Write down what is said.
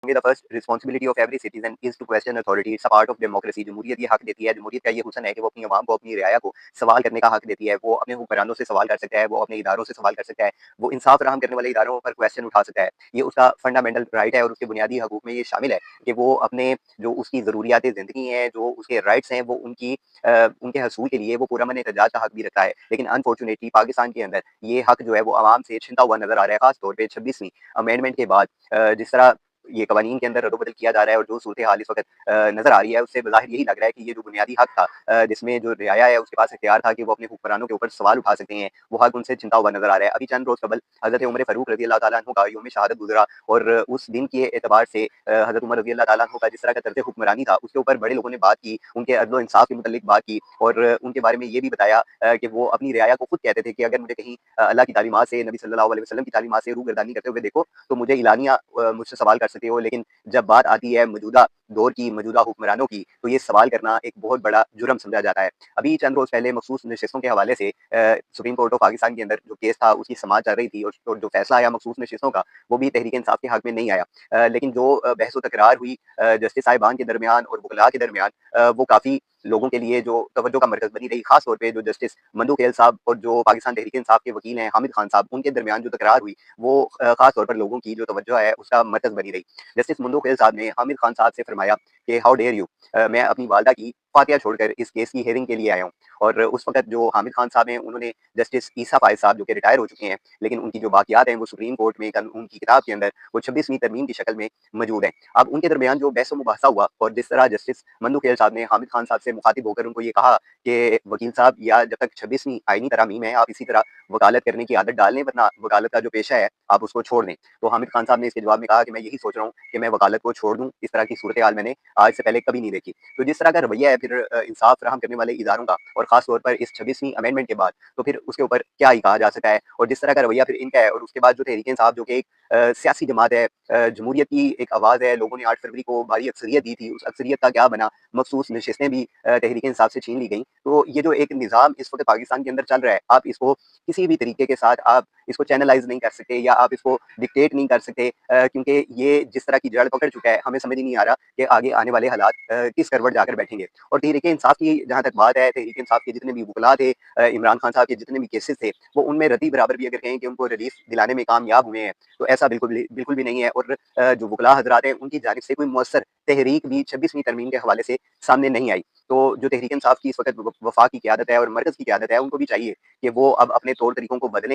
The first responsibility of every citizen is to question authority. It's a part of democracy. जमहूरियत ये हक देती है, जमहूरियत का ये हुस्न है कि वो अपनी आवाम को, अपनी रियाया को सवाल करने का हक देती है। वो अपने हुक्मरानों से सवाल कर सकता है, वो अपने इदारों से सवाल कर सकता है, वो इंसाफ फराहम करने वाले इदारों पर क्वेश्चन उठा सकता है। ये उसका फंडामेंटल राइट है और उसके बुनियादी हकूक में ये शामिल है कि वो अपने जो उसकी ज़रूरियात ज़िंदगी हैं, जो उसके राइट्स हैं, वो उनके हसूल के लिए वो पुरअमन एहतजाज का हक भी रखता है। लेकिन अनफॉर्चुनेटली पाकिस्तान के अंदर ये हक जो है वो आवाम से छिनता हुआ नज़र आ रहा है, खास तौर पे 26वीं अमेंडमेंट के बाद जिस तरह ये कवानीन के अंदर रद्द-ओ-बदल किया जा रहा है और जो सूरत-ए-हाल इस वक़्त नज़र आ रही है, उससे बज़ाहिर यही लग रहा है कि ये जो बुनियादी हक था जिसमें जो रियाया है उसके पास इख्तियार था कि वो अपने हुक्मरानों के ऊपर सवाल उठा सकते हैं, वो हक उनसे छिनता हुआ नज़र आ रहा है। अभी चंद रोज़ कबल हज़रत उमर फ़ारूक रज़ी अल्लाह तआला अन्हु का यौम शहादत गुज़रा और उस दिन के एतबार से हज़रत उमर रज़ी अल्लाह तआला अन्हु का जिस तरह का तर्ज़ हुक्मरानी था, उसके ऊपर बड़े लोगों ने बात की, उनके अदल व इंसाफ के मुतल्लिक बात की और उनके बारे में ये भी बताया कि वो अपनी रियाया को खुद कहते थे कि अगर मुझे कहीं अल्लाह की तालीमात से, नबी सल्लल्लाहु अलैहि वसल्लम की तालीमात से रूगर्दानी करते हुए देखो, तो मुझे इलानिया मुझसे सवाल कर सकते हो, लेकिन जब बात आती है मौजूदा दौर की, मौजूदा हुक्मरानों की, तो ये सवाल करना एक बहुत बड़ा जुर्म समझा जाता है। अभी चंद रोज़ पहले मखसूस नशिस्तों के हवाले से सुप्रीम कोर्ट ऑफ पाकिस्तान के अंदर जो केस था, उसकी समाअत चल रही थी और जो फैसला आया मखसूस नशिस्तों का, वो भी तहरीक इंसाफ के हक में नहीं आया। लेकिन जो बहस व तकरार हुई जस्टिस साहिबान के दरमियान और वकला के दरमियान वो काफ़ी लोगों के लिए जो तवज्जो का मरकज़ बनी रही, खास तौर पे जो जस्टिस मंदू खेल साहब और जो पाकिस्तान तहरीक इंसाफ के वकील हैं हामिद खान साहब, उनके दरमियान जो तकरार हुई, वो खास तौर पर लोगों की जो तवज्जो है, उसका मरकज़ बनी रही। जस्टिस मंदू खेल साहब ने हामिद खान साहब से फरमाया कि हाउ डेयर यू, मैं अपनी वालदा की फातिहा छोड़कर इस केस की हियरिंग के लिए आया हूँ। और उस वक़्त जो हामिद खान साहब हैं, उन्होंने जस्टिस ईसा फ़ाइज़ साहब जो कि रिटायर हो चुके हैं, लेकिन उनकी जो बाक़ियात हैं, वो सुप्रीम कोर्ट में कानून की किताब के अंदर वो 26वीं तरमीम की शक्ल में मौजूद हैं। अब उनके दरमियान जो बहस-ओ-मुबाहसा हुआ और जिस तरह जस्टिस मंदू खेल साहब ने हामिद खान साहब से मुखातिब होकर उनको ये कहा कि वकील साहब, या जब तक 26वीं आईनी तरामीम है, आप इसी तरह वकालत करने की आदत डाल लें, वरना वकालत का जो पेशा है, आप उसको छोड़ दें। तो हामिद खान साहब ने इसके जवाब में कहा कि मैं यही सोच रहा हूँ कि मैं वकालत को छोड़ दूँ, इस तरह की सूरत-ए-हाल मैंने आज से पहले कभी नहीं देखी। तो जिस तरह का रवैया है फिर इंसाफ फराहम करने वाले इदारों का और ख़ास तौर पर इस 26वीं अमेंडमेंट के बाद, तो फिर उसके ऊपर क्या ही कहा जा सकता है। और जिस तरह का रवैया फिर इनका है और उसके बाद जो तहरीक-ए-इंसाफ जो कि एक सियासी जमात है, जमहूरियत की एक आवाज़ है, लोगों ने 8 फरवरी को भारी अक्सरियत दी थी, उस अक्सरियत का क्या बना? मखसूस नशिस्तें भी तहरीक-ए-इंसाफ से छीन ली गईं। तो ये जो एक निज़ाम इस वक़्त पाकिस्तान के अंदर चल रहा है, आप इसको किसी भी तरीके के साथ आप इसको चैनलाइज़ नहीं कर सकते या आप इसको डिक्टेट नहीं कर सकते, क्योंकि ये जिस तरह की जड़ पकड़ चुका है, हमें समझ ही नहीं आ रहा कि आगे आने वाले हालात किस करवट जाकर बैठेंगे। और तहरीक-ए-इंसाफ की जहाँ तक बात है, तहरीक-ए-इंसाफ के जितने भी वकला थे, इमरान खान साहब के जितने भी केसेज़ थे, वो उनमें रत्ती बराबर भी अगर कहें कि उनको रिलीफ़ दिलाने में कामयाब हुए हैं, तो ऐसा बिल्कुल भी नहीं है। और जो वकला हज़रात हैं, उनकी जानिब से कोई मुअस्सर तहरीक भी 26वीं तरमीम के हवाले से सामने नहीं आई। तो जो तहरीक-ए-इंसाफ की इस वक़्त वफ़ाक की क़यादत है और मरकज़ की क़यादत है, उनको भी चाहिए कि वो अब अपने तौर तरीकों को बदलें।